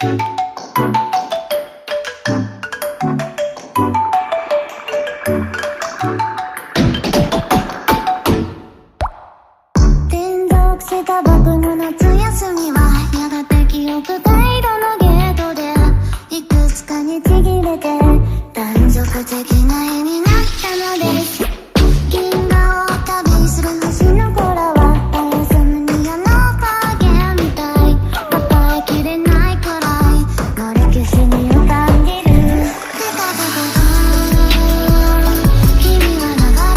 転属した僕の夏休みはやがて記憶回路のゲートでいくつかにちぎれて断続的な絵になったのです。銀河を旅する星の子らはインソムニアの影みたい。抱えきれないくらいの歴史に浮かんでる。ふかふかと君は流れ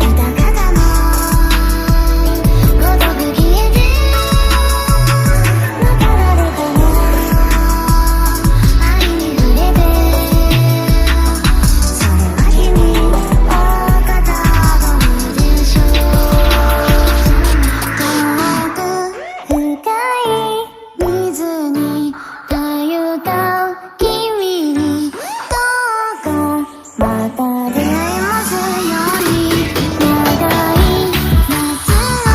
豊かだなごとく消えてまた誰かの愛に触れてそれは君大方どうでしょう。遠く深い水にた歌う君にどうかまた出会えますように。長い夏の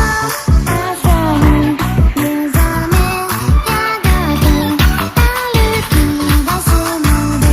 朝に目覚めやがて歩き出すので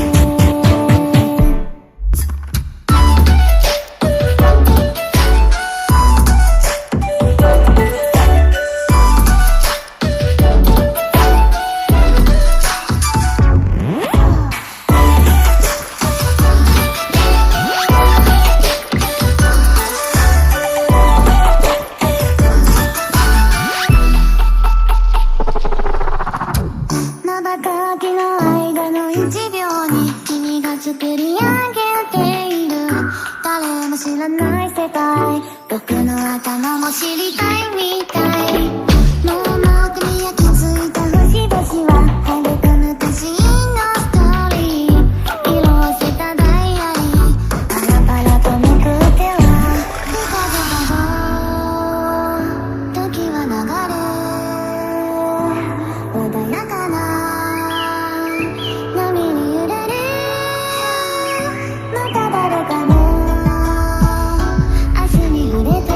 まばたきの間の1秒に君が作り上げている誰も知らない世界僕の頭も知りたいみたい。もう手に焼き付いた節々は育む足しのストーリー色あせたダイアリーパラパラとめくってはふかふかと時は流れ穏やかな波に揺れるまた誰かの明日に触れて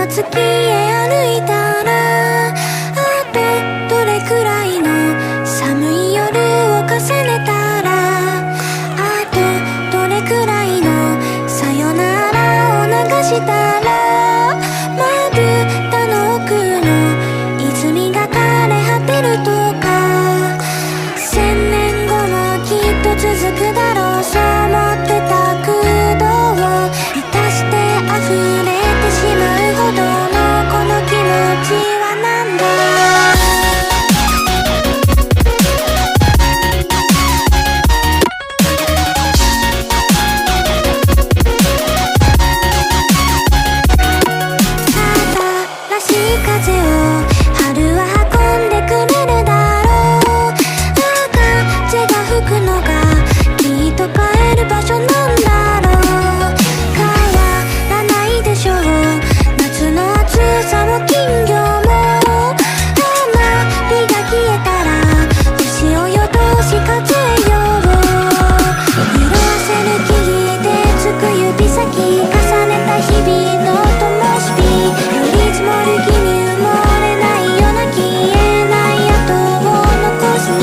の月へ歩いたら、あとどれくらいの寒い夜を重ねたら、あとどれくらいのさよならを流したら、まぶたの奥の泉が枯れ果てるとか、千年後もきっと続くだろう、そう思ってた空洞を満たして溢れてしまうほどのこの気持ちはなんだ。新しい風を春は運んでくれるだろう。風が吹くのがきっと帰る場所なんだろう。変わらないでしょう、夏の暑さも金魚も。花火が消えたら星を夜通し数えよう。色あせる木々でつく指先重ねた日々の灯火、降り積もる木に埋もれないような消えない跡を残すに。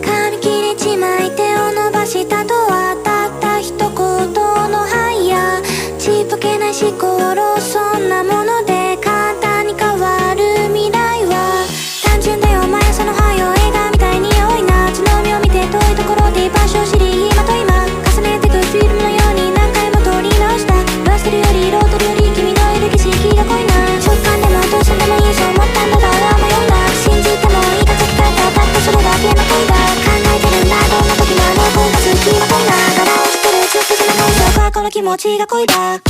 髪切り一枚手を伸ばしたとはたった一言のはいや、ちっぽけない思考路、そんなもので簡単に変わる未来は単純だよ。毎朝のはいよ映画みたいに青い夏の海を見て遠いところで居場所を知り、今と今重ねてくフィルムのように何回も撮り直した。色あせるより色を取るより君のいる景色が濃いな。直感でもどうしてでもいいそう思ったんだが俺は迷うんだ。信じてもいいか書き換えたたったそれだけの恋だ。考えてるんだどんな時もあの声が好きな恋だ。柄を知ってるずっとじゃないそうかこの気持ちが恋だ。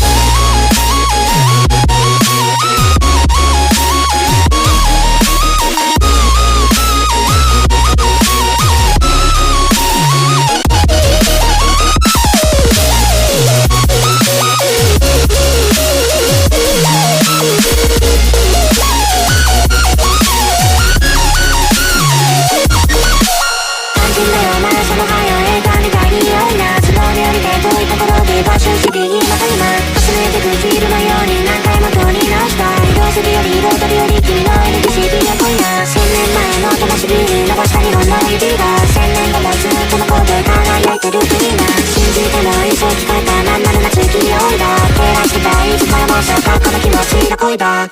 恋だ。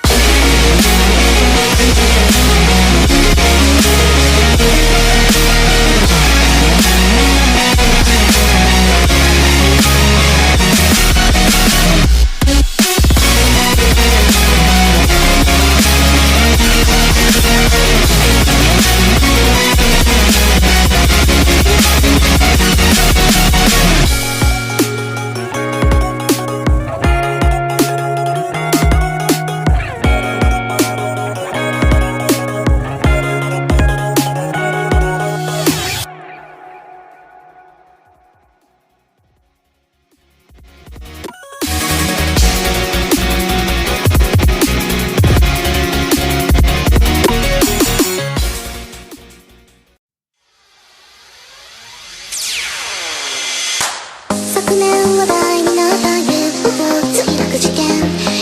昨年話題になった UFO 墜落事件、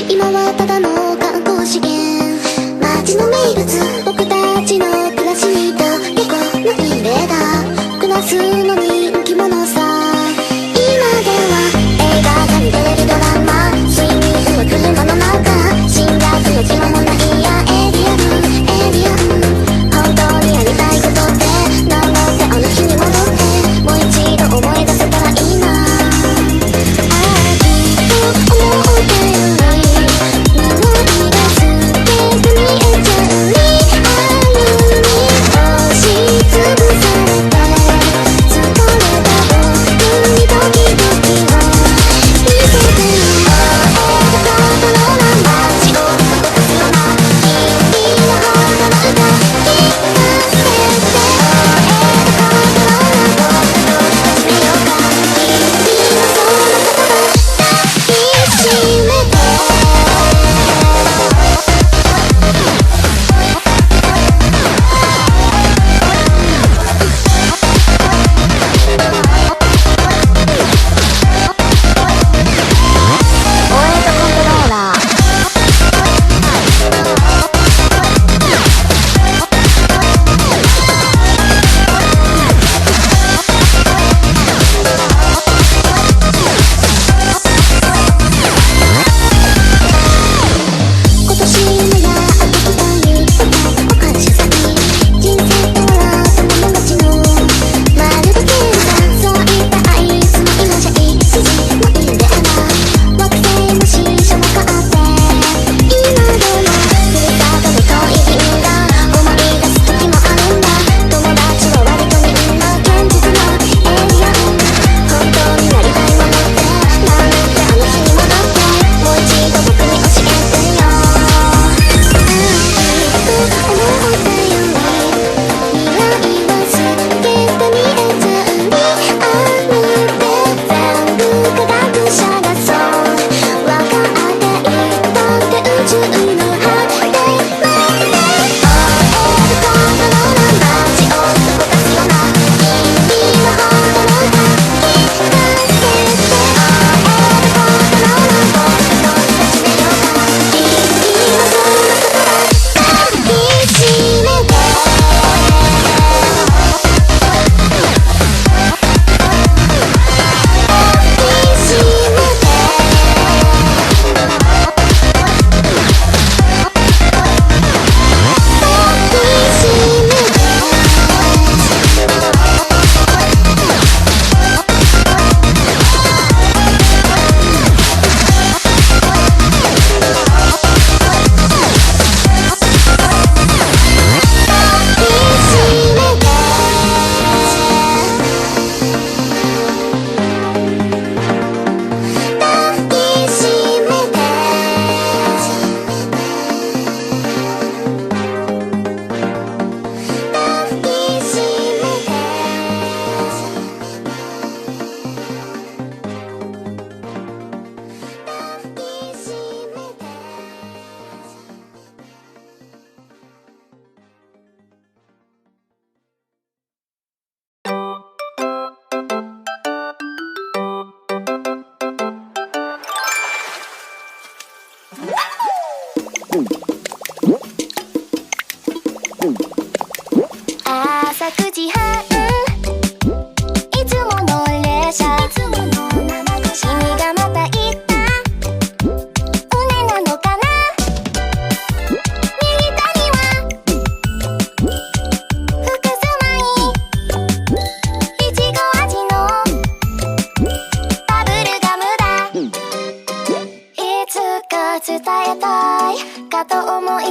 今はただの観光資源。街の名物、僕たちの暮らしにと結構なインベーダー、暮らすの人気者さ。今では映画館にテレビドラマ、睡眠は車の中、侵略の暇もないやエイリアン。本当にやりたいことってなので、あの日に戻ってもう一度思い出せたらいいな。「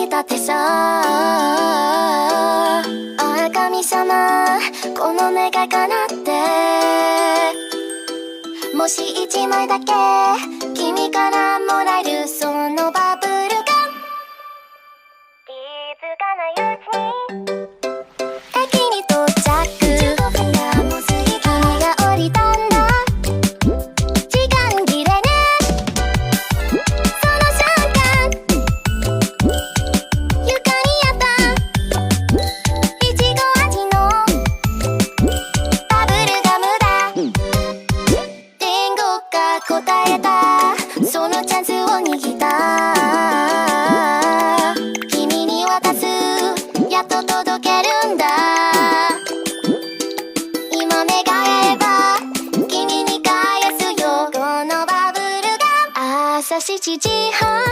いたってさ。ああ神様、この願い叶って、もし一枚だけ君からもらえるそのバブルガン、気づかないうちに駅に到着。15分がもう過ぎた。君が降りたんだ。時間切れね。その瞬間床にあったいちご味のバブルガムだ。天国が答えた。そのチャンスを握った。君に渡す。やっと届けるんだ。今願えば君に返すよこのバブルガム。朝7時半